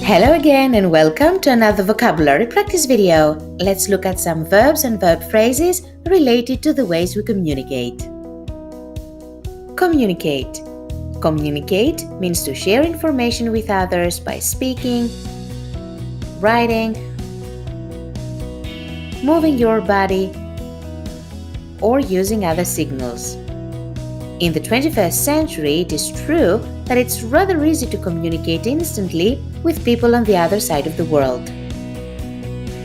Hello again and welcome to another vocabulary practice video. Let's look at some verbs and verb phrases related to the ways we communicate. Communicate. Communicate means to share information with others by speaking, writing, moving your body, or using other signals. In the 21st century, it is true that it's rather easy to communicate instantly with people on the other side of the world.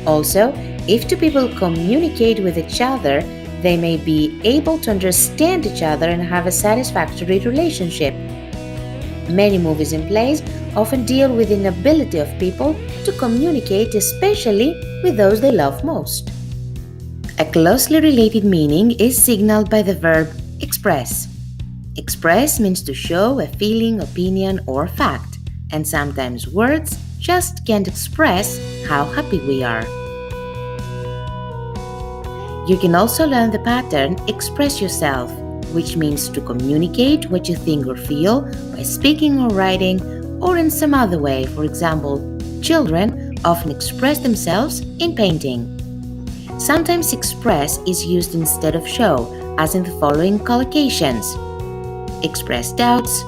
Also, if two people communicate with each other, they may be able to understand each other and have a satisfactory relationship. Many movies and plays often deal with the inability of people to communicate, especially with those they love most. A closely related meaning is signaled by the verb express. Express means to show a feeling, opinion, or fact, and sometimes words just can't express how happy we are. You can also learn the pattern express yourself, which means to communicate what you think or feel by speaking or writing or in some other way. For example, children often express themselves in painting. Sometimes express is used instead of show, as in the following collocations: express doubts,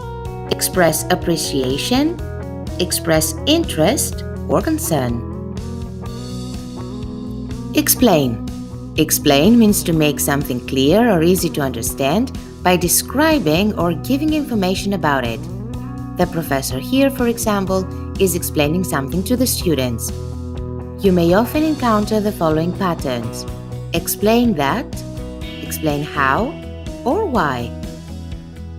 express appreciation, express interest or concern. Explain. Explain means to make something clear or easy to understand by describing or giving information about it. The professor here, for example, is explaining something to the students. You may often encounter the following patterns: explain that, explain how, or why.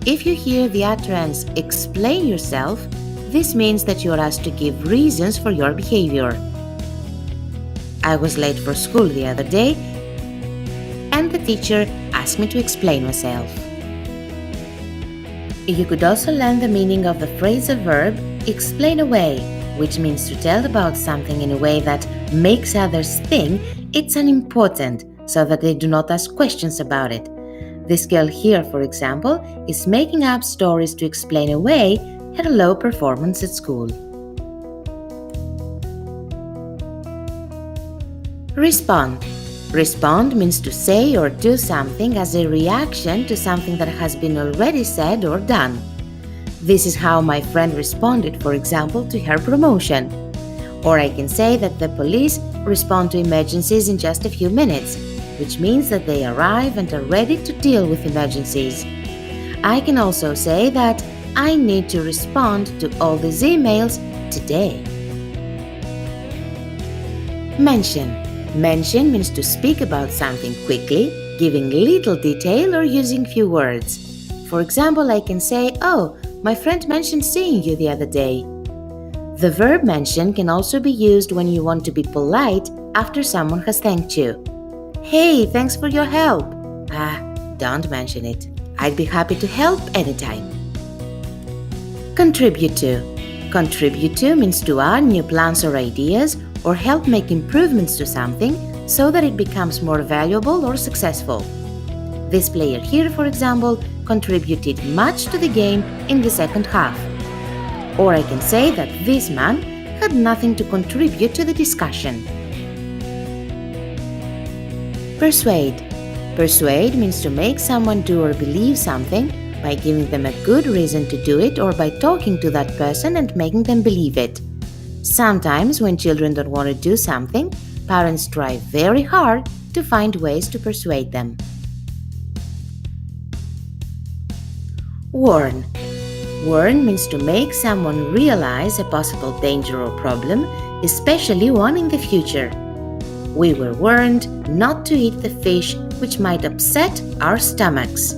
If you hear the utterance explain yourself, this means that you are asked to give reasons for your behavior. I was late for school the other day, and the teacher asked me to explain myself. You could also learn the meaning of the phrasal verb explain away, which means to tell about something in a way that makes others think it's unimportant so that they do not ask questions about it. This girl here, for example, is making up stories to explain away her low performance at school. Respond. Respond means to say or do something as a reaction to something that has been already said or done. This is how my friend responded, for example, to her promotion. Or I can say that the police respond to emergencies in just a few minutes, which means that they arrive and are ready to deal with emergencies. I can also say that I need to respond to all these emails today. Mention. Mention means to speak about something quickly, giving little detail or using few words. For example, I can say, "Oh, my friend mentioned seeing you the other day." The verb mention can also be used when you want to be polite after someone has thanked you. "Hey, thanks for your help." Don't mention it. I'd be happy to help anytime. Contribute to. Contribute to means to add new plans or ideas or help make improvements to something so that it becomes more valuable or successful. This player here, for example, contributed much to the game in the second half. Or I can say that this man had nothing to contribute to the discussion. Persuade. Persuade means to make someone do or believe something by giving them a good reason to do it or by talking to that person and making them believe it. Sometimes when children don't want to do something, parents try very hard to find ways to persuade them. Warn. Warn means to make someone realize a possible danger or problem, especially one in the future. We were warned not to eat the fish, which might upset our stomachs.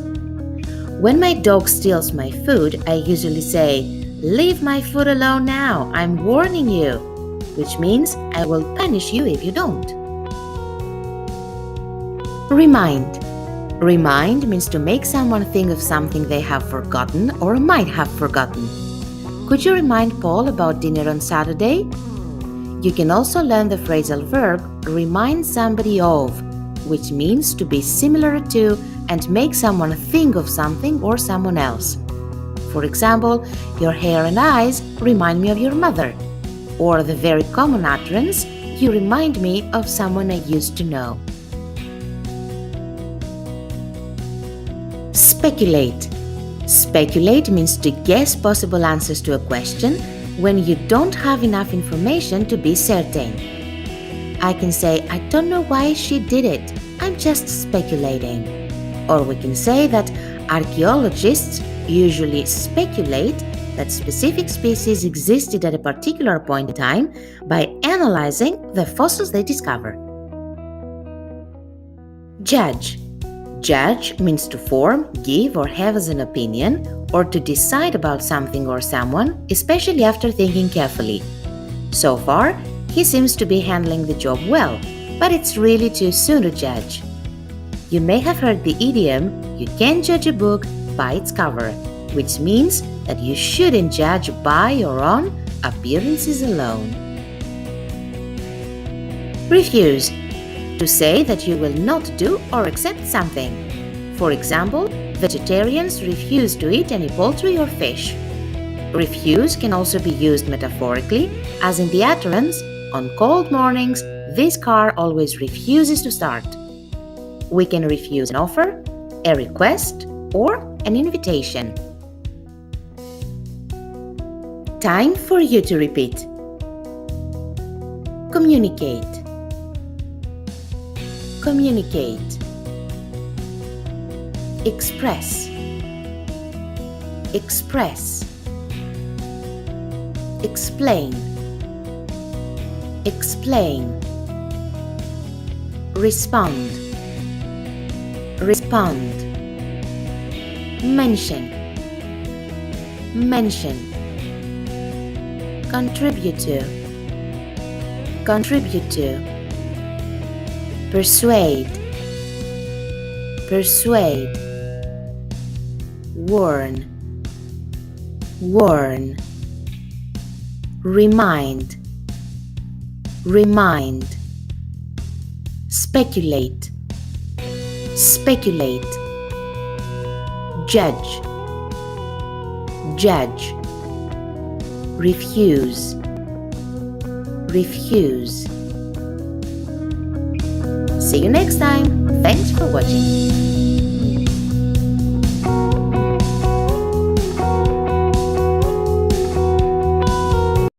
When my dog steals my food, I usually say, "Leave my food alone now, I'm warning you," which means I will punish you if you don't. Remind. Remind means to make someone think of something they have forgotten or might have forgotten. Could you remind Paul about dinner on Saturday? You can also learn the phrasal verb remind somebody of, which means to be similar to and make someone think of something or someone else. For example, your hair and eyes remind me of your mother. or the very common utterance, "You remind me of someone I used to know." Speculate. Speculate means to guess possible answers to a question when you don't have enough information to be certain. I can say, "I don't know why she did it. I'm just speculating." Or we can say that archaeologists usually speculate that specific species existed at a particular point in time by analyzing the fossils they discover. Judge. Judge means to form, give, or have as an opinion, or to decide about something or someone, especially after thinking carefully. So far, he seems to be handling the job well, but it's really too soon to judge. You may have heard the idiom, "You can't judge a book by its cover," which means that you shouldn't judge by or on appearances alone. Refuse. To say that you will not do or accept something. For example, vegetarians refuse to eat any poultry or fish. Refuse can also be used metaphorically, as in the utterance, "On cold mornings, this car always refuses to start." We can refuse an offer, a request, or an invitation. Time for you to repeat. Communicate. Communicate. Express. Express. Explain. Explain. Respond. Respond. Mention. Mention. Contribute to. Contribute to. Persuade. Persuade. Warn. Warn. Remind. Remind. Speculate. Speculate. Judge. Judge. Refuse. Refuse. See you next time. Thanks for watching.